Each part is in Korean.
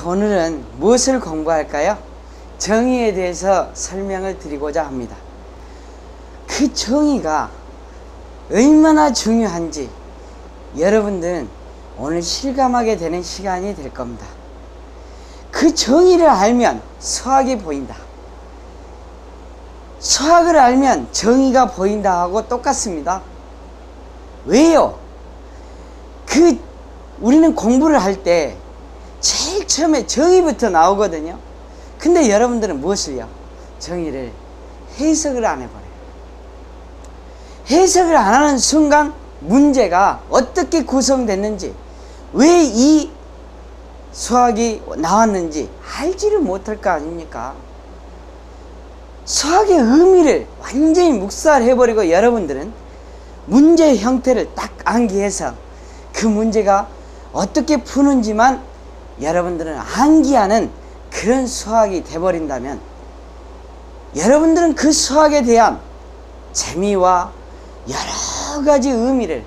자, 오늘은 무엇을 공부할까요? 정의에 대해서 설명을 드리고자 합니다. 그 정의가 얼마나 중요한지 여러분들은 오늘 실감하게 되는 시간이 될 겁니다. 그 정의를 알면 수학이 보인다. 수학을 알면 정의가 보인다 하고 똑같습니다. 왜요? 우리는 공부를 할 때 제일 처음에 정의부터 나오거든요. 근데 여러분들은 무엇을요? 정의를 해석을 안 해버려요. 해석을 안 하는 순간 문제가 어떻게 구성됐는지, 왜 이 수학이 나왔는지 알지를 못할 거 아닙니까? 수학의 의미를 완전히 묵살해버리고 여러분들은 문제의 형태를 딱 암기해서 그 문제가 어떻게 푸는지만 여러분들은 암기하는 그런 수학이 돼버린다면 여러분들은 그 수학에 대한 재미와 여러 가지 의미를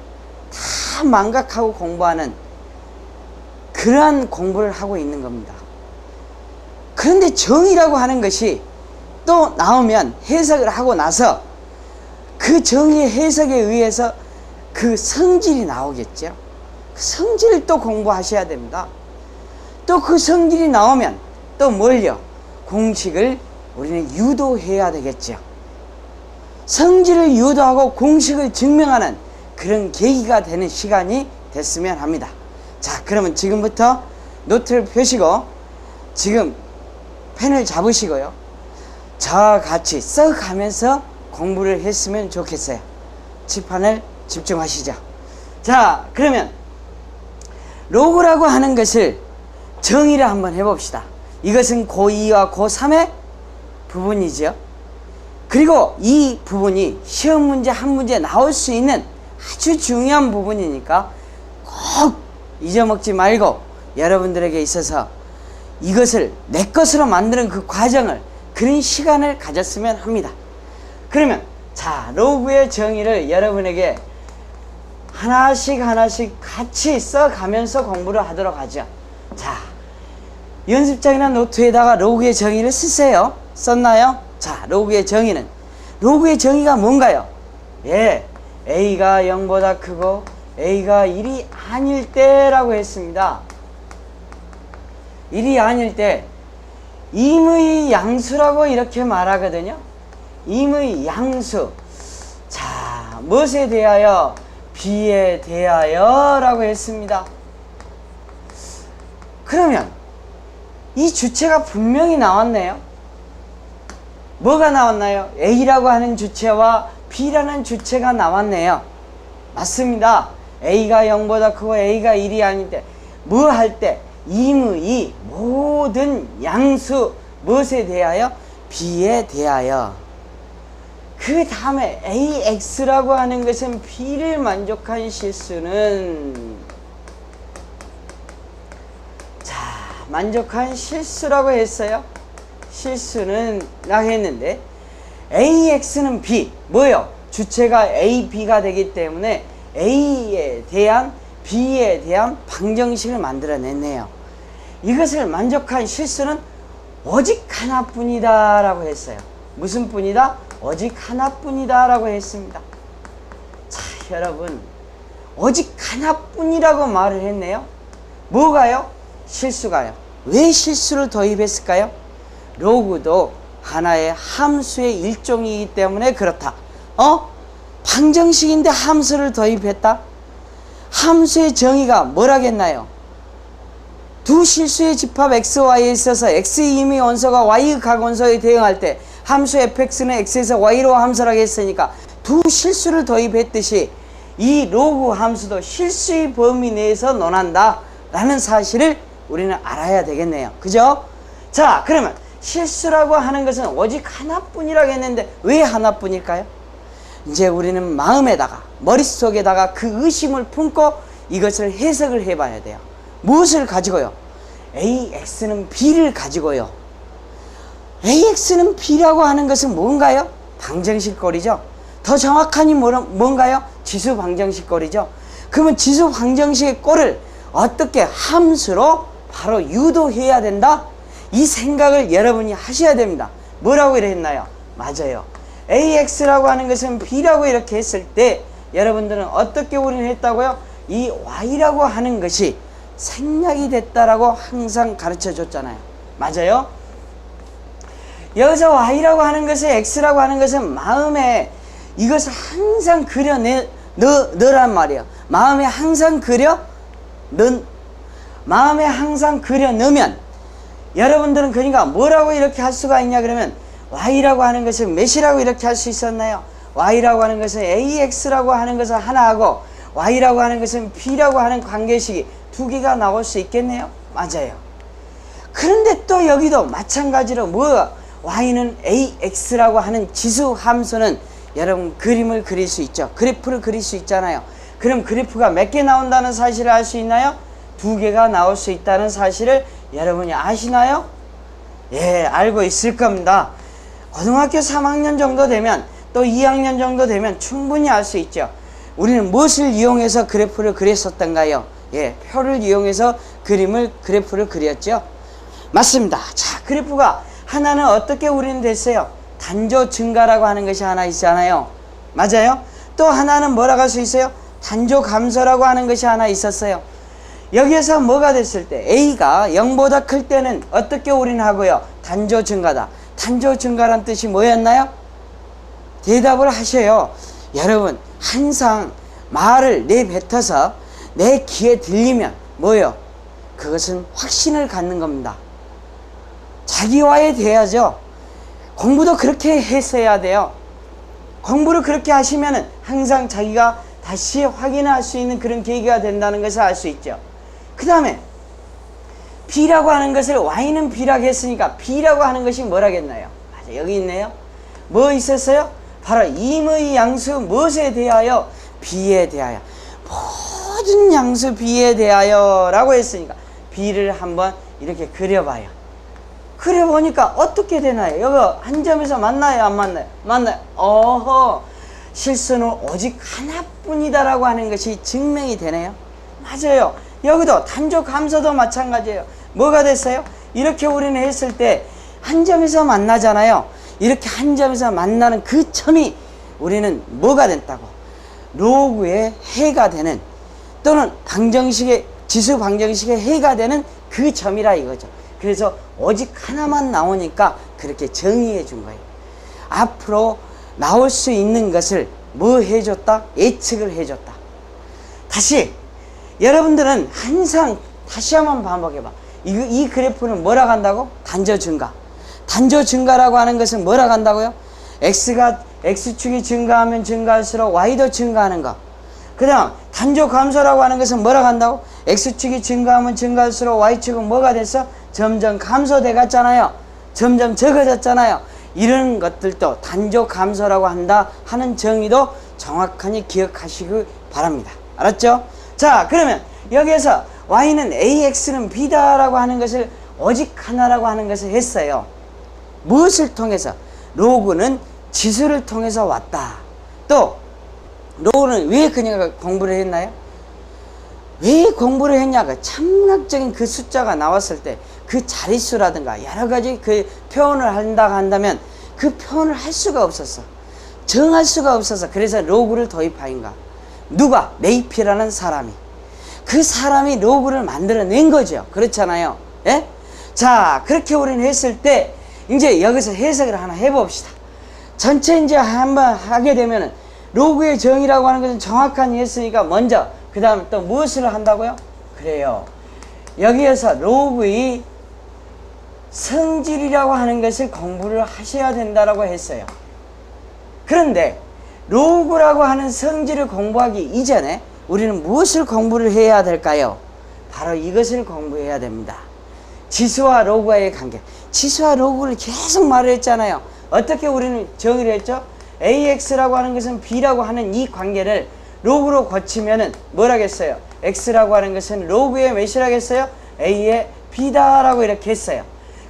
다 망각하고 공부하는 그러한 공부를 하고 있는 겁니다. 그런데 정의라고 하는 것이 또 나오면 해석을 하고 나서 그 정의의 해석에 의해서 그 성질이 나오겠죠. 그 성질을 또 공부하셔야 됩니다. 또 그 성질이 나오면 또 뭘요? 공식을 우리는 유도해야 되겠죠. 성질을 유도하고 공식을 증명하는 그런 계기가 되는 시간이 됐으면 합니다. 자, 그러면 지금부터 노트를 펴시고 지금 펜을 잡으시고요, 저와 같이 썩 하면서 공부를 했으면 좋겠어요. 칠판을 집중하시죠. 자, 그러면 로그라고 하는 것을 정의를 한번 해봅시다. 이것은 고2와 고3의 부분이죠. 그리고 이 부분이 시험 문제 한 문제 나올 수 있는 아주 중요한 부분이니까 꼭 잊어먹지 말고 여러분들에게 있어서 이것을 내 것으로 만드는 그 과정을, 그런 시간을 가졌으면 합니다. 그러면 자, 로그의 정의를 여러분에게 하나씩 같이 써가면서 공부를 하도록 하죠. 자, 연습장이나 노트에다가 로그의 정의를 쓰세요. 썼나요? 자, 로그의 정의는, 로그의 정의가 뭔가요? 예, A가 0보다 크고 A가 1이 아닐 때라고 했습니다. 1이 아닐 때 임의 양수라고 이렇게 말하거든요. 임의 양수. 자, 무엇에 대하여? B에 대하여 라고 했습니다. 그러면 이 주체가 분명히 나왔네요. 뭐가 나왔나요? A라고 하는 주체와 B라는 주체가 나왔네요. 맞습니다. A가 0보다 크고 A가 1이 아닐 때, 뭐 할 때? 임의 모든 양수, 무엇에 대하여? B에 대하여. 그 다음에 AX라고 하는 것은 B를 만족한 실수는, 자, 만족한 실수라고 했어요. 실수는 라고 했는데 AX는 B, 뭐요? 주체가 A, B가 되기 때문에 A에 대한 B에 대한 방정식을 만들어냈네요. 이것을 만족한 실수는 오직 하나뿐이다 라고 했어요. 무슨 뿐이다? 오직 하나뿐이다 라고 했습니다. 자, 여러분, 오직 하나뿐이라고 말을 했네요. 뭐가요? 실수가요. 왜 실수를 도입했을까요? 로그도 하나의 함수의 일종이기 때문에 그렇다. 방정식인데 함수를 도입했다? 함수의 정의가 뭐라겠나요? 두 실수의 집합 xy에 있어서 x의 임의 원소가 y의 각원소에 대응할 때 함수 fx는 x에서 y로 함수라고 했으니까 두 실수를 도입했듯이 이 로그 함수도 실수의 범위 내에서 논한다 라는 사실을 우리는 알아야 되겠네요. 그죠? 자, 그러면 실수라고 하는 것은 오직 하나뿐이라고 했는데 왜 하나뿐일까요? 이제 우리는 마음에다가, 머릿속에다가 그 의심을 품고 이것을 해석을 해봐야 돼요. 무엇을 가지고요? AX는 B를 가지고요. AX는 B라고 하는 것은 뭔가요? 방정식꼴이죠. 더 정확하니 뭔가요? 지수 방정식꼴이죠. 그러면 지수 방정식의 꼴을 어떻게 함수로 바로 유도해야 된다. 이 생각을 여러분이 하셔야 됩니다. 뭐라고 이래 했나요? 맞아요. AX라고 하는 것은 B라고 이렇게 했을 때 여러분들은 어떻게 우리는 했다고요? 이 Y라고 하는 것이 생략이 됐다라고 항상 가르쳐 줬잖아요. 맞아요? 여기서 Y라고 하는 것을 X라고 하는 것은 마음에 이것을 항상 넣으란 말이에요. 마음에 항상 넣으면 여러분들은 그러니까 뭐라고 이렇게 할 수가 있냐 그러면 Y라고 하는 것은 몇이라고 이렇게 할 수 있었나요? Y라고 하는 것은 AX라고 하는 것을 하나 하고 Y라고 하는 것은 B라고 하는 관계식이 두 개가 나올 수 있겠네요. 맞아요. 그런데 또 여기도 마찬가지로 Y는 AX라고 하는 지수 함수는 여러분 그림을 그릴 수 있죠. 그래프를 그릴 수 있잖아요. 그럼 그래프가 몇 개 나온다는 사실을 알 수 있나요? 두 개가 나올 수 있다는 사실을 여러분이 아시나요? 예, 알고 있을 겁니다. 고등학교 3학년 정도 되면 또 2학년 정도 되면 충분히 알 수 있죠. 우리는 무엇을 이용해서 그래프를 그렸었던가요? 예, 표를 이용해서 그래프를 그렸죠. 맞습니다. 자, 그래프가 하나는 어떻게 우리는 됐어요? 단조 증가라고 하는 것이 하나 있잖아요. 맞아요? 또 하나는 뭐라고 할 수 있어요? 단조 감소라고 하는 것이 하나 있었어요. 여기에서 뭐가 됐을 때 A가 0보다 클 때는 어떻게 우리는 하고요? 단조 증가다. 단조 증가란 뜻이 뭐였나요? 대답을 하셔요. 여러분 항상 말을 내뱉어서 내 귀에 들리면 뭐요? 그것은 확신을 갖는 겁니다. 자기와의 대화죠. 공부도 그렇게 했어야 돼요. 공부를 그렇게 하시면은 항상 자기가 다시 확인할 수 있는 그런 계기가 된다는 것을 알 수 있죠. 그 다음에 B라고 하는 것을 Y는 B라고 했으니까 B라고 하는 것이 뭐라겠나요? 맞아, 여기 있네요. 뭐 있었어요? 바로 임의 양수 무엇에 대하여? B에 대하여. 모든 양수 B에 대하여 라고 했으니까 B를 한번 이렇게 그려봐요. 그려보니까 어떻게 되나요? 여기 한 점에서 만나요? 안 만나요? 만나요. 어허, 실수는 오직 하나뿐이다라고 하는 것이 증명이 되네요. 맞아요. 여기도 단조 감소도 마찬가지예요. 뭐가 됐어요? 이렇게 우리는 했을 때 한 점에서 만나잖아요. 이렇게 한 점에서 만나는 그 점이 우리는 뭐가 됐다고? 로그의 해가 되는 또는 방정식의 지수 방정식의 해가 되는 그 점이라 이거죠. 그래서 오직 하나만 나오니까 그렇게 정의해 준 거예요. 앞으로 나올 수 있는 것을 뭐 해줬다? 예측을 해줬다. 다시 여러분들은 항상 다시 한번 반복해봐. 이 그래프는 뭐라고 한다고? 단조 증가. 단조 증가라고 하는 것은 뭐라고 한다고요? X축이 증가하면 증가할수록 Y도 증가하는 거. 그 다음 단조 감소라고 하는 것은 뭐라고 한다고? X축이 증가하면 증가할수록 Y축은 뭐가 됐어? 점점 감소돼 갔잖아요. 점점 적어졌잖아요. 이런 것들도 단조 감소라고 한다 하는 정의도 정확하게 기억하시기 바랍니다. 알았죠? 자, 그러면 여기에서 Y는 AX는 B다라고 하는 것을 오직 하나라고 하는 것을 했어요. 무엇을 통해서? 로그는 지수를 통해서 왔다. 또 로그는 왜 그녀가 공부를 했나요? 왜 공부를 했냐? 그 참학적인 그 숫자가 나왔을 때 그 자릿수라든가 여러 가지 그 표현을 한다고 한다면 그 표현을 할 수가 없었어. 정할 수가 없어서 그래서 로그를 도입하인가. 누가? 네이피라는 사람이. 그 사람이 로그를 만들어낸 거죠. 그렇잖아요. 예? 자, 그렇게 우리는 했을 때 이제 여기서 해석을 하나 해봅시다. 전체 이제 한번 하게 되면은 로그의 정의라고 하는 것은 정확한 했으니까 먼저 그 다음에 또 무엇을 한다고요? 그래요. 여기에서 로그의 성질이라고 하는 것을 공부를 하셔야 된다라고 했어요. 그런데 로그라고 하는 성질을 공부하기 이전에 우리는 무엇을 공부를 해야 될까요? 바로 이것을 공부해야 됩니다. 지수와 로그와의 관계. 지수와 로그를 계속 말을 했잖아요. 어떻게 우리는 정의를 했죠? AX라고 하는 것은 B라고 하는 이 관계를 로그로 고치면은 뭐라겠어요? X라고 하는 것은 로그의 몇이라고 했어요? A의 B다라고 이렇게 했어요.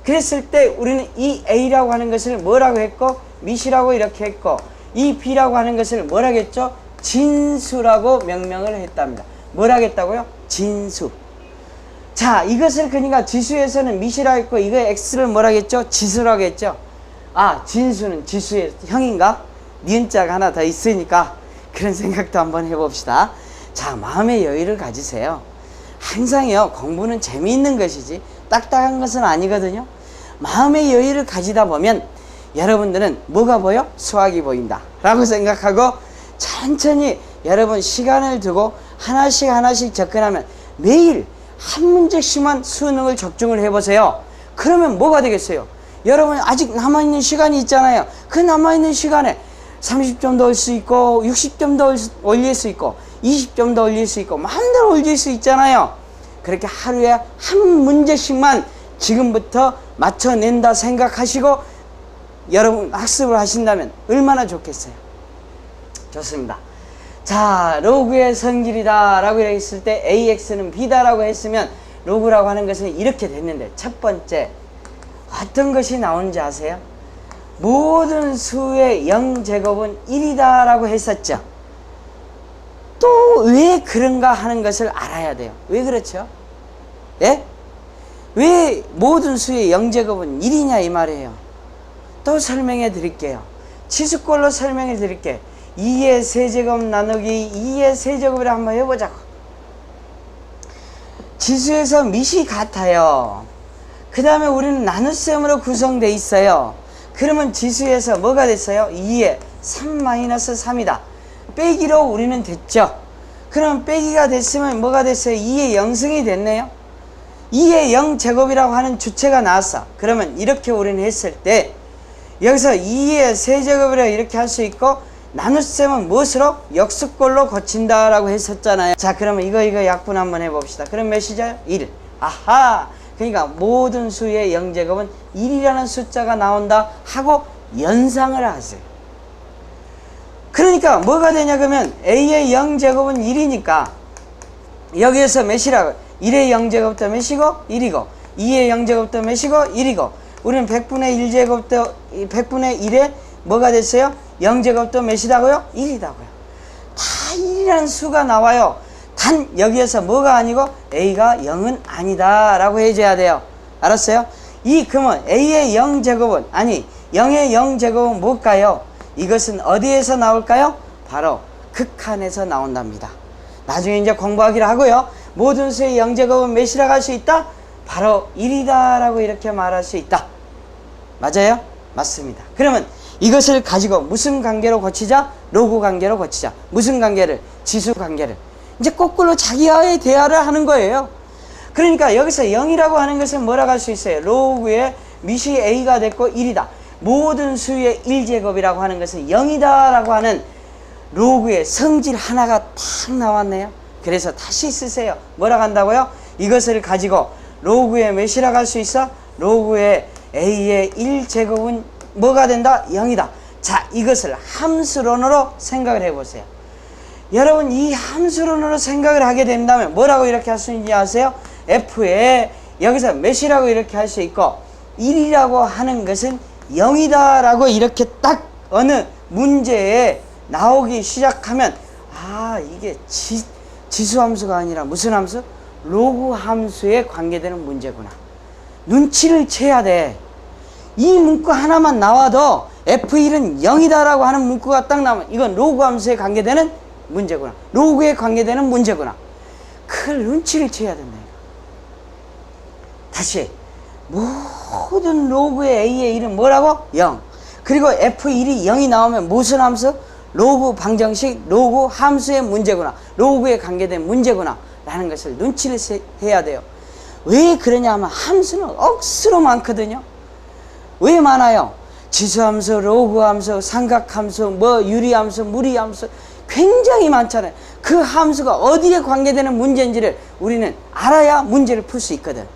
그랬을 때 우리는 이 A라고 하는 것을 뭐라고 했고 밑이라고 이렇게 했고 이 B라고 하는 것을 뭐라고 했죠? 진수라고 명명을 했답니다. 뭐라고 했다고요? 진수. 자, 이것을 그러니까 지수에서는 미시라고 했고, 이거 x를 뭐라고 했죠? 지수라고 했죠? 아, 진수는 지수의 형인가? 니은자가 하나 더 있으니까 그런 생각도 한번 해봅시다. 자, 마음의 여유를 가지세요. 항상요, 공부는 재미있는 것이지 딱딱한 것은 아니거든요. 마음의 여유를 가지다 보면 여러분들은 뭐가 보여? 수학이 보인다 라고 생각하고 천천히 여러분 시간을 두고 하나씩 하나씩 접근하면 매일 한 문제씩만 수능을 적중을 해보세요. 그러면 뭐가 되겠어요? 여러분 아직 남아있는 시간이 있잖아요. 그 남아있는 시간에 30점도 올 수 있고 60점도 올릴 수 있고 20점도 올릴 수 있고 마음대로 올릴 수 있잖아요. 그렇게 하루에 한 문제씩만 지금부터 맞춰낸다 생각하시고 여러분 학습을 하신다면 얼마나 좋겠어요. 좋습니다. 자, 로그의 성질이다 라고 했을 때 AX는 B다 라고 했으면 로그라고 하는 것은 이렇게 됐는데, 첫 번째 어떤 것이 나오는지 아세요? 모든 수의 0제곱은 1이다 라고 했었죠. 또 왜 그런가 하는 것을 알아야 돼요. 왜 그렇죠? 예? 왜 모든 수의 0제곱은 1이냐 이 말이에요. 또 설명해 드릴게요. 치수꼴로 설명해 드릴게요. 2의 세제곱 나누기 2의 세제곱이라 한번 해보자고. 지수에서 밑이 같아요. 그 다음에 우리는 나눗셈으로 구성되어 있어요. 그러면 지수에서 뭐가 됐어요? 2의 3-3이다. 빼기로 우리는 됐죠. 그럼 빼기가 됐으면 뭐가 됐어요? 2의 0승이 됐네요. 2의 0제곱이라고 하는 주체가 나왔어. 그러면 이렇게 우리는 했을 때 여기서 2의 세제곱이라 이렇게 할 수 있고, 나눗셈은 무엇으로? 역수꼴로 고친다 라고 했었잖아요. 자, 그러면 이거 약분 한번 해봅시다. 그럼 몇이죠? 1. 아하! 그러니까 모든 수의 0제곱은 1이라는 숫자가 나온다 하고 연상을 하세요. 그러니까 뭐가 되냐 그러면 A의 0제곱은 1이니까 여기에서 몇이라고? 1의 0제곱도 몇이고? 1이고 2의 0제곱도 몇이고? 1이고 우리는 100분의 1제곱도 100분의 1에 뭐가 됐어요? 0제곱도 몇이다고요? 1이다고요. 다 1이라는 수가 나와요. 단 여기에서 뭐가 아니고 A가 0은 아니다 라고 해줘야 돼요. 알았어요? 그러면 A의 0제곱은 아니 0의 0제곱은 뭘까요? 이것은 어디에서 나올까요? 바로 극한에서 나온답니다. 나중에 이제 공부하기로 하고요. 모든 수의 0제곱은 몇이라고 할 수 있다? 바로 1이다 라고 이렇게 말할 수 있다. 맞아요? 맞습니다. 그러면 이것을 가지고 무슨 관계로 고치자? 로그 관계로 고치자. 무슨 관계를? 지수 관계를. 이제 거꾸로 자기와의 대화를 하는 거예요. 그러니까 여기서 0이라고 하는 것은 뭐라고 할 수 있어요? 로그의 밑이 A가 됐고 1이다. 모든 수의 1제곱이라고 하는 것은 0이다 라고 하는 로그의 성질 하나가 탁 나왔네요. 그래서 다시 쓰세요. 뭐라고 한다고요? 이것을 가지고 로그의 몇이라고 할 수 있어? 로그의 A의 1제곱은 뭐가 된다? 0이다. 자, 이것을 함수론으로 생각을 해보세요. 여러분 이 함수론으로 생각을 하게 된다면 뭐라고 이렇게 할 수 있는지 아세요? F에 여기서 몇이라고 이렇게 할 수 있고 1이라고 하는 것은 0이다 라고 이렇게 딱 어느 문제에 나오기 시작하면 이게 지수함수가 아니라 무슨 함수? 로그 함수에 관계되는 문제구나. 눈치를 채야 돼. 이 문구 하나만 나와도 F1은 0이다 라고 하는 문구가 딱 나오면 이건 로그 함수에 관계되는 문제구나. 로그에 관계되는 문제구나. 그 눈치를 채야 된다. 다시 모든 로그의 A의 1은 뭐라고? 0. 그리고 F1이 0이 나오면 무슨 함수? 로그 방정식, 로그 함수의 문제구나. 로그에 관계된 문제구나 라는 것을 눈치를 해야 돼요. 왜 그러냐 하면 함수는 억수로 많거든요. 왜 많아요? 지수함수, 로그함수, 삼각함수, 유리함수, 무리함수 굉장히 많잖아요. 그 함수가 어디에 관계되는 문제인지를 우리는 알아야 문제를 풀 수 있거든.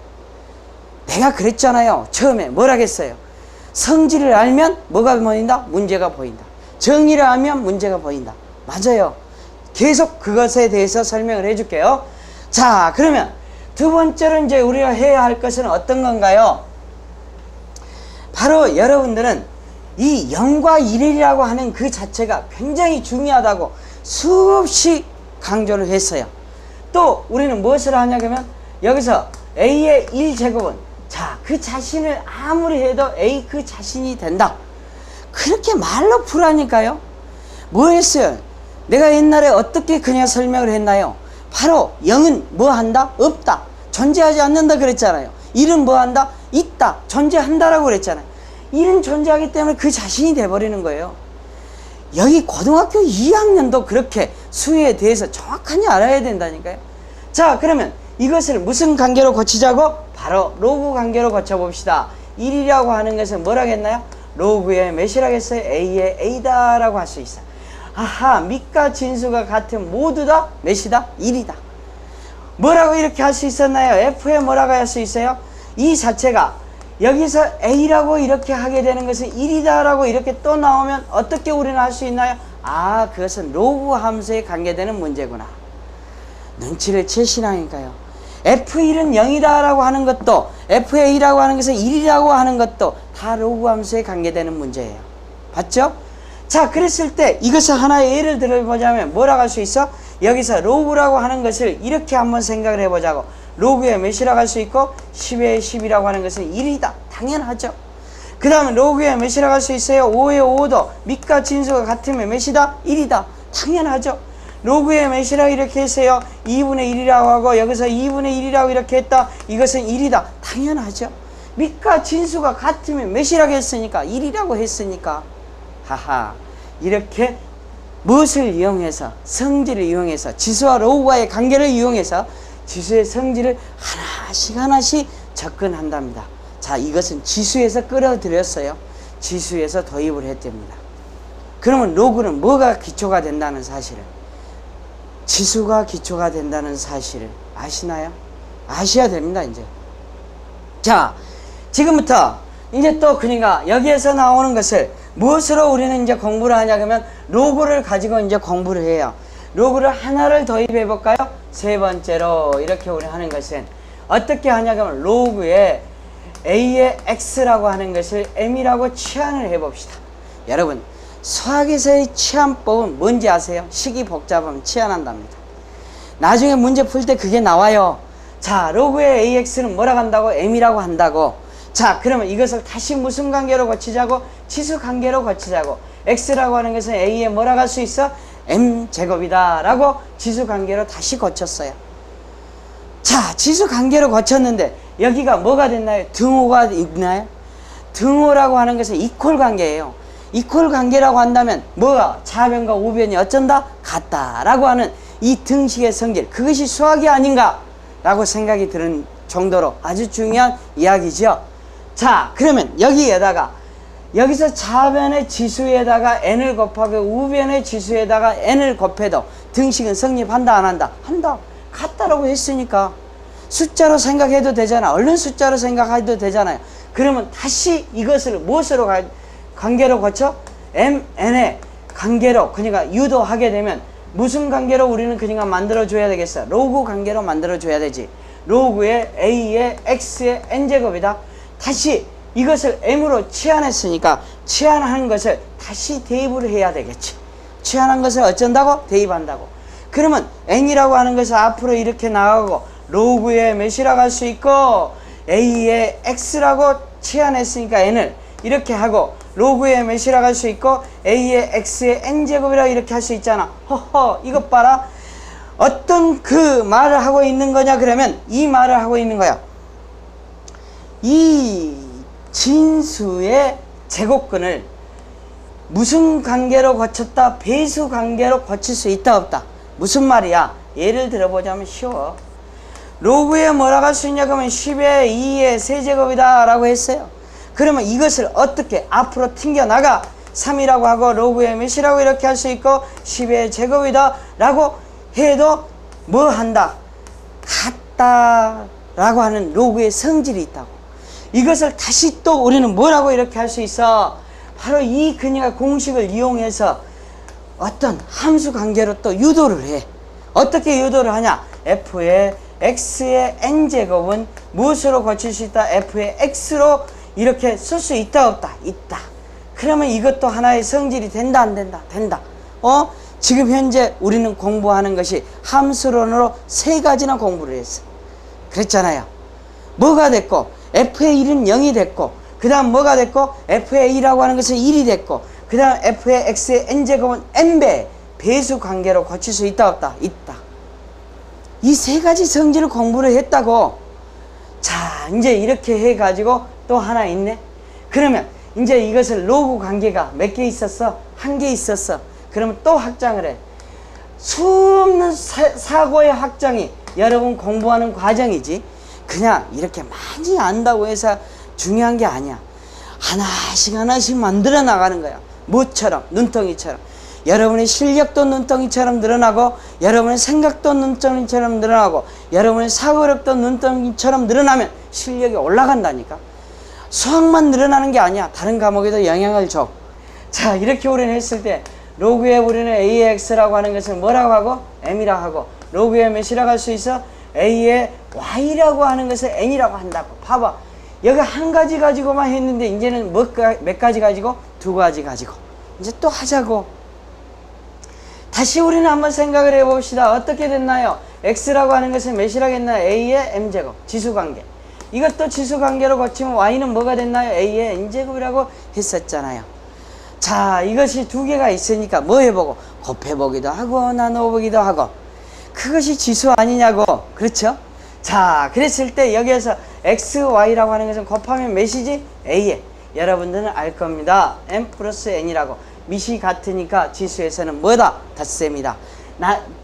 내가 그랬잖아요. 처음에 뭐라겠어요? 성질을 알면 뭐가 보인다? 문제가 보인다. 정의를 알면 문제가 보인다. 맞아요. 계속 그것에 대해서 설명을 해줄게요. 자, 그러면 두 번째로 이제 우리가 해야 할 것은 어떤 건가요? 바로 여러분들은 이 0과 1이라고 하는 그 자체가 굉장히 중요하다고 수없이 강조를 했어요. 또 우리는 무엇을 하냐 그러면 여기서 A의 1제곱은 자, 그 자신을 아무리 해도 A 그 자신이 된다. 그렇게 말로 풀라니까요. 뭐 했어요? 내가 옛날에 어떻게 그냥 설명을 했나요? 바로 0은 뭐 한다? 없다. 존재하지 않는다 그랬잖아요. 1은 뭐 한다? 있다. 존재한다라고 그랬잖아요. 1은 존재하기 때문에 그 자신이 돼버리는 거예요. 여기 고등학교 2학년도 그렇게 수에 대해서 정확하게 알아야 된다니까요. 자, 그러면 이것을 무슨 관계로 고치자고? 바로 로그 관계로 고쳐봅시다. 1이라고 하는 것은 뭐라겠나요? 로그의 몇이라겠어요? A의 A다 라고 할 수 있어요. 아하, 밑과 진수가 같은 모두 다 몇이다? 1이다. 뭐라고 이렇게 할 수 있었나요? F에 뭐라고 할 수 있어요? 이 자체가 여기서 A라고 이렇게 하게 되는 것은 1이다 라고 이렇게 또 나오면 어떻게 우리는 할 수 있나요? 아, 그것은 로그 함수에 관계되는 문제구나. 눈치를 채시라니까요. F1은 0이다 라고 하는 것도 F의 1이라고 하는 것은 1이라고 하는 것도 다 로그 함수에 관계되는 문제예요. 봤죠? 자, 그랬을 때 이것을 하나의 예를 들어보자면 뭐라고 할 수 있어? 여기서 로그라고 하는 것을 이렇게 한번 생각을 해보자고. 로그의 몇이라고 할 수 있고 10의 10이라고 하는 것은 1이다. 당연하죠. 그 다음에 로그의 몇이라고 할 수 있어요? 5의 5도 밑과 진수가 같으면 몇이다? 1이다. 당연하죠. 로그의 몇이라고 이렇게 했어요. 2분의 1이라고 하고 여기서 2분의 1이라고 이렇게 했다. 이것은 1이다. 당연하죠. 밑과 진수가 같으면 몇이라고 했으니까 1이라고 했으니까. 하하, 이렇게 무엇을 이용해서, 성질을 이용해서, 지수와 로그와의 관계를 이용해서 지수의 성질을 하나씩 하나씩 접근한답니다. 자, 이것은 지수에서 끌어들였어요. 지수에서 도입을 했답니다. 그러면 로그는 뭐가 기초가 된다는 사실을, 지수가 기초가 된다는 사실을 아시나요? 아셔야 됩니다, 이제. 자, 지금부터 이제 또 그러니까 여기에서 나오는 것을 무엇으로 우리는 이제 공부를 하냐 그러면 로그를 가지고 이제 공부를 해요. 로그를 하나를 도입해 볼까요? 세 번째로 이렇게 우리 하는 것은 어떻게 하냐 그러면 로그에 A의 X라고 하는 것을 M이라고 치환을 해 봅시다. 여러분, 수학에서의 치환법은 뭔지 아세요? 식이 복잡하면 치환한답니다. 나중에 문제 풀 때 그게 나와요. 자, 로그의 AX는 뭐라고 한다고? M이라고 한다고. 자, 그러면 이것을 다시 무슨 관계로 고치자고? 지수 관계로 고치자고. X라고 하는 것은 A에 뭐라고 할 수 있어? M제곱이다 라고 지수 관계로 다시 고쳤어요. 자, 지수 관계로 고쳤는데 여기가 뭐가 됐나요? 등호가 있나요? 등호라고 하는 것은 이퀄 관계예요. 이퀄 관계라고 한다면 뭐가 좌변과 우변이 어쩐다? 같다 라고 하는 이 등식의 성질, 그것이 수학이 아닌가 라고 생각이 드는 정도로 아주 중요한 이야기죠. 자, 그러면 여기에다가 여기서 좌변의 지수에다가 n을 곱하고 우변의 지수에다가 n을 곱해도 등식은 성립한다 안 한다? 한다. 같다라고 했으니까 숫자로 생각해도 되잖아. 얼른 숫자로 생각해도 되잖아요. 그러면 다시 이것을 무엇으로 관계로 고쳐? mn의 관계로 그러니까 유도하게 되면 무슨 관계로 우리는 그러니까 만들어줘야 되겠어? 로그 관계로 만들어줘야 되지. 로그의 a의 x의 n제곱이다. 다시 이것을 m으로 치환했으니까 치환한 것을 다시 대입을 해야 되겠지. 치환한 것을 어쩐다고? 대입한다고. 그러면 n이라고 하는 것을 앞으로 이렇게 나가고 로그의 몇이라고 할 수 있고 a의 x라고 치환했으니까 n을 이렇게 하고 로그의 몇이라고 할 수 있고 a의 x의 n제곱이라고 이렇게 할 수 있잖아. 허허, 이것 봐라. 어떤 그 말을 하고 있는 거냐 그러면 이 말을 하고 있는 거야. 이 진수의 제곱근을 무슨 관계로 고쳤다? 배수 관계로 고칠 수 있다 없다? 무슨 말이야? 예를 들어보자면 쉬워. 로그에 뭐라고 할 수 있냐 그러면 10의 2의 세제곱이다 라고 했어요. 그러면 이것을 어떻게 앞으로 튕겨나가 3이라고 하고 로그의 몇이라고 이렇게 할 수 있고 10의 제곱이다 라고 해도 뭐 한다? 같다 라고 하는 로그의 성질이 있다고. 이것을 다시 또 우리는 뭐라고 이렇게 할 수 있어? 바로 이 그녀가 공식을 이용해서 어떤 함수 관계로 또 유도를 해. 어떻게 유도를 하냐? f의 x의 n제곱은 무엇으로 고칠 수 있다? f의 x로 이렇게 쓸 수 있다 없다? 있다. 그러면 이것도 하나의 성질이 된다 안 된다? 된다. 지금 현재 우리는 공부하는 것이 함수론으로 3가지나 공부를 했어. 그랬잖아요. 뭐가 됐고 f의 1은 0이 됐고 그 다음 뭐가 됐고 f의 2라고 하는 것은 1이 됐고 그 다음 f의 x의 n제곱은 n배 배수 관계로 고칠 수 있다 없다? 있다. 이 세 가지 성질을 공부를 했다고. 자 이제 이렇게 해가지고 또 하나 있네. 그러면 이제 이것을 로그 관계가 몇 개 있었어? 한 개 있었어. 그러면 또 확장을 해. 수없는 사고의 확장이 여러분 공부하는 과정이지 그냥 이렇게 많이 안다고 해서 중요한 게 아니야. 하나씩 하나씩 만들어 나가는 거야. 뭐처럼? 눈덩이처럼. 여러분의 실력도 눈덩이처럼 늘어나고 여러분의 생각도 눈덩이처럼 늘어나고 여러분의 사고력도 눈덩이처럼 늘어나면 실력이 올라간다니까. 수학만 늘어나는 게 아니야. 다른 과목에도 영향을 줘. 자 이렇게 우리는 했을 때 로그에 우리는 A의 X라고 하는 것을 뭐라고 하고? M이라고 하고 로그에 몇이라고 할 수 있어? A의 Y라고 하는 것을 N이라고 한다고. 봐봐. 여기 한 가지 가지고만 했는데 이제는 몇 가지 가지고? 두 가지 가지고. 이제 또 하자고. 다시 우리는 한번 생각을 해봅시다. 어떻게 됐나요? X라고 하는 것은 몇이라고 했나요? A의 M제곱. 지수관계. 이것도 지수관계로 고치면 Y는 뭐가 됐나요? A의 N제곱이라고 했었잖아요. 자 이것이 두 개가 있으니까 뭐 해보고? 곱해보기도 하고 나눠보기도 하고. 그것이 지수 아니냐고. 그렇죠? 자 그랬을 때 여기에서 X, Y라고 하는 것은 곱하면 몇이지? A에. 여러분들은 알 겁니다. M 플러스 N이라고. 밑이 같으니까 지수에서는 뭐다? 덧셈이다.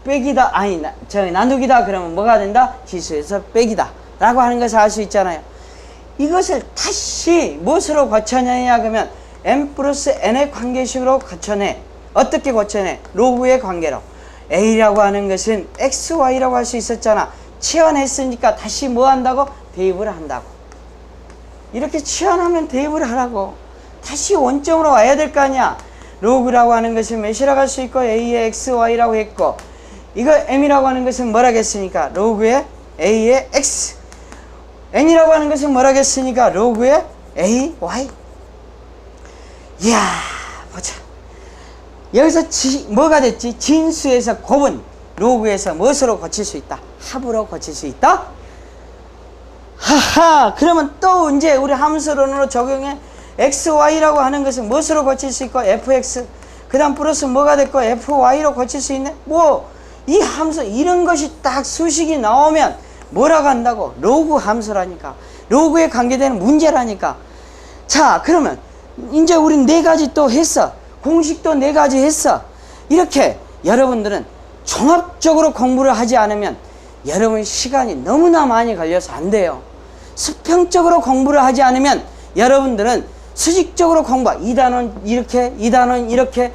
빼기다. 아니 나누기다. 그러면 뭐가 된다? 지수에서 빼기다. 라고 하는 것을 알 수 있잖아요. 이것을 다시 무엇으로 고쳐내냐 그러면 M 플러스 N의 관계식으로 고쳐내. 어떻게 고쳐내? 로그의 관계로. A라고 하는 것은 X, Y라고 할 수 있었잖아. 치환했으니까 다시 뭐 한다고? 대입을 한다고. 이렇게 치환하면 대입을 하라고. 다시 원점으로 와야 될 거 아니야. 로그라고 하는 것은 몇이라고 할 수 있고 A의 X, Y라고 했고 이거 M이라고 하는 것은 뭐라고 했으니까 로그의 A의 X. N이라고 하는 것은 뭐라고 했으니까 로그의 A, Y. 이야 보자. 여기서 뭐가 됐지? 진수에서 곱은 로그에서 무엇으로 고칠 수 있다? 합으로 고칠 수 있다? 하하. 그러면 또 이제 우리 함수론으로 적용해. X, Y라고 하는 것은 무엇으로 고칠 수 있고? FX. 그 다음 플러스 뭐가 됐고? FY로 고칠 수 있네? 뭐 이 함수 이런 것이 딱 수식이 나오면 뭐라고 한다고? 로그 함수라니까. 로그에 관계되는 문제라니까. 자 그러면 이제 우린 네 가지 또 했어. 공식도 네 가지 했어. 이렇게 여러분들은 종합적으로 공부를 하지 않으면 여러분 시간이 너무나 많이 걸려서 안 돼요. 수평적으로 공부를 하지 않으면 여러분들은 수직적으로 공부, 이 단원 이렇게 이 단원 이렇게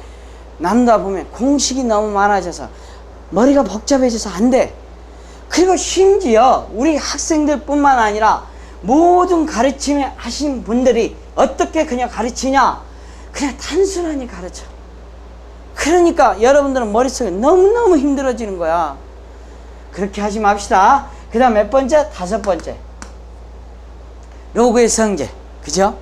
나누다 보면 공식이 너무 많아져서 머리가 복잡해져서 안 돼. 그리고 심지어 우리 학생들 뿐만 아니라 모든 가르침에 하신 분들이 어떻게 그냥 가르치냐? 그냥 단순하게 가르쳐. 그러니까 여러분들은 머릿속에 너무너무 힘들어지는 거야. 그렇게 하지 맙시다. 그 다음 몇 번째? 다섯 번째. 로그의 성질. 그죠?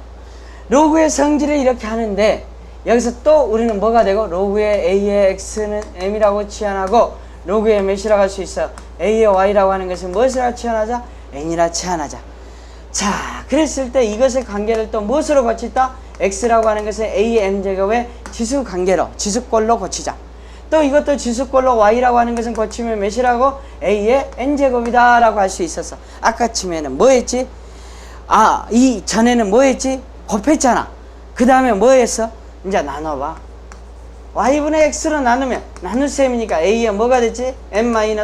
로그의 성질을 이렇게 하는데 여기서 또 우리는 뭐가 되고? 로그의 A의 X는 M이라고 치환하고 로그의 몇이라고 할 수 있어? A의 Y라고 하는 것은 무엇이라 치환하자? N이라 치환하자. 자 그랬을 때 이것의 관계를 또 무엇으로 고치다? X라고 하는 것은 A의 M제곱의 지수관계로 지수꼴로 고치자. 또 이것도 지수꼴로 Y라고 하는 것은 고치면 몇이라고? A의 N제곱이다 라고 할 수 있었어. 아까 치면은 뭐 했지? 이 전에는 뭐 했지? 곱했잖아. 그 다음에 뭐 했어? 이제 나눠봐. Y분의 X로 나누면 나눗셈이니까 A의 뭐가 됐지? M-N.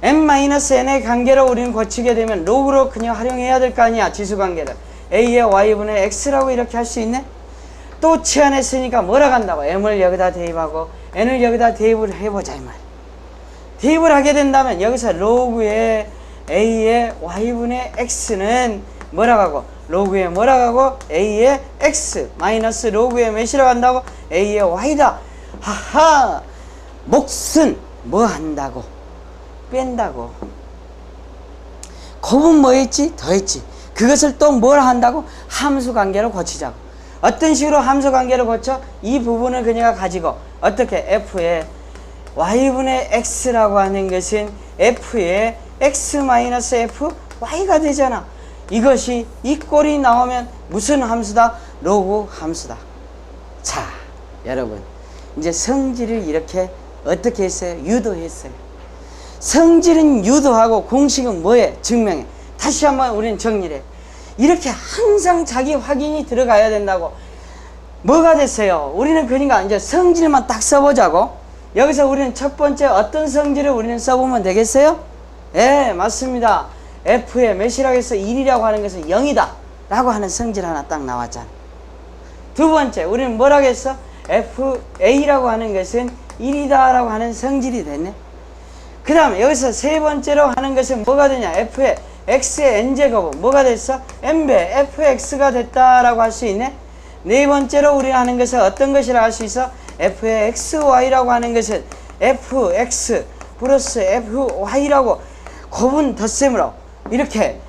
M-N의 관계로 우리는 고치게 되면 로그로 그냥 활용해야 될 거 아니야. 지수관계를. A의 Y분의 X라고 이렇게 할 수 있네. 또 치환했으니까 뭐라고 한다고? M을 여기다 대입하고 N을 여기다 대입을 해보자 이 말이야. 대입을 하게 된다면 여기서 로그의 A의 Y분의 X는 뭐라고 하고? 로그의 뭐라고 하고? A의 X 마이너스 로그의 몇이라고 한다고? A의 Y다. 하하. 몫은 뭐 한다고? 뺀다고. 곱은 뭐 했지? 더했지. 그것을 또 뭘 한다고? 함수관계로 고치자고. 어떤 식으로 함수관계로 고쳐? 이 부분을 그녀가 가지고 어떻게? F의 Y분의 X라고 하는 것은 F의 X 마이너스 F y가 되잖아. 이것이 이 꼴이 나오면 무슨 함수다? 로그 함수다. 자, 여러분 이제 성질을 이렇게 어떻게 했어요? 유도했어요. 성질은 유도하고 공식은 뭐에? 증명해. 다시 한번 우리는 정리를 해. 이렇게 항상 자기 확인이 들어가야 된다고. 뭐가 됐어요? 우리는 그러니까 이제 성질만 딱 써보자고. 여기서 우리는 첫 번째 어떤 성질을 우리는 써보면 되겠어요? 예, 맞습니다. F의 몇이라고 해서 1이라고 하는 것은 0이다 라고 하는 성질 하나 딱 나왔잖아. 두 번째 우리는 뭐라고 했어? FA라고 하는 것은 1이다 라고 하는 성질이 됐네. 그 다음에 여기서 세 번째로 하는 것은 뭐가 되냐? F의 X의 N제곱은 뭐가 됐어? N배 FX가 됐다라고 할 수 있네. 네 번째로 우리가 하는 것은 어떤 것이라고 할 수 있어? F의 XY라고 하는 것은 FX 플러스 FY라고 고분 덧셈으로 이렇게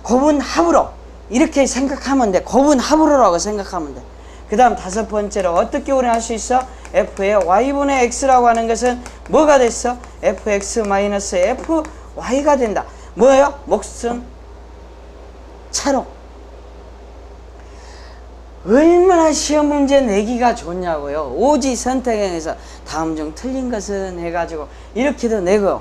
고분 합으로 이렇게 생각하면 돼. 고분 합으로라고 생각하면 돼. 그 다음 다섯 번째로 어떻게 우리는 할 수 있어? F의 Y분의 X라고 하는 것은 뭐가 됐어? FX 마이너스 FY가 된다. 뭐예요? 목숨 차로. 얼마나 시험 문제 내기가 좋냐고요. 오지 선택형에서 다음 중 틀린 것은 해가지고 이렇게도 내고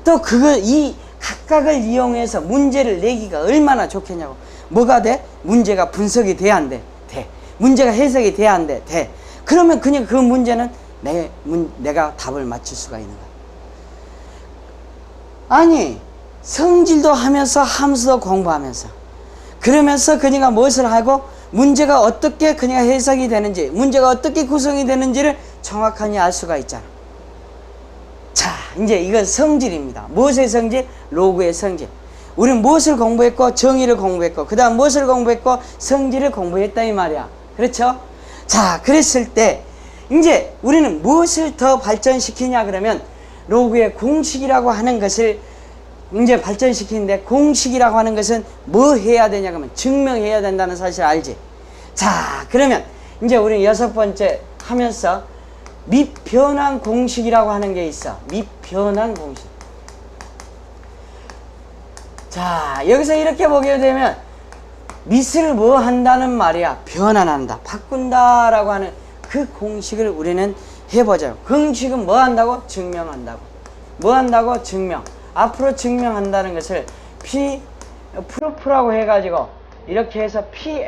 또 이 각각을 이용해서 문제를 내기가 얼마나 좋겠냐고. 뭐가 돼? 문제가 분석이 돼야 안 돼? 돼. 문제가 해석이 돼야 안 돼? 돼. 그러면 그냥 그 문제는 내가 답을 맞출 수가 있는 거야. 아니 성질도 하면서 함수도 공부하면서 그러면서 그녀가 무엇을 하고 문제가 어떻게 그녀가 해석이 되는지 문제가 어떻게 구성이 되는지를 정확하게 알 수가 있잖아. 자 이제 이건 성질입니다. 무엇의 성질? 로그의 성질. 우리는 무엇을 공부했고 정의를 공부했고 그 다음 무엇을 공부했고 성질을 공부했다 이 말이야. 그렇죠? 자 그랬을 때 이제 우리는 무엇을 더 발전시키냐 그러면 로그의 공식이라고 하는 것을 이제 발전시키는데 공식이라고 하는 것은 뭐 해야 되냐 그러면 증명해야 된다는 사실 알지? 자 그러면 이제 우리 여섯 번째 하면서 밑변환 공식이라고 하는 게 있어. 밑변환 공식. 자 여기서 이렇게 보게 되면 밑을 뭐 한다는 말이야? 변환한다, 바꾼다 라고 하는 그 공식을 우리는 해보자고. 공식은 뭐 한다고? 증명한다고. 뭐 한다고? 증명. 앞으로 증명한다는 것을 P 프로프라고 해가지고 이렇게 해서 P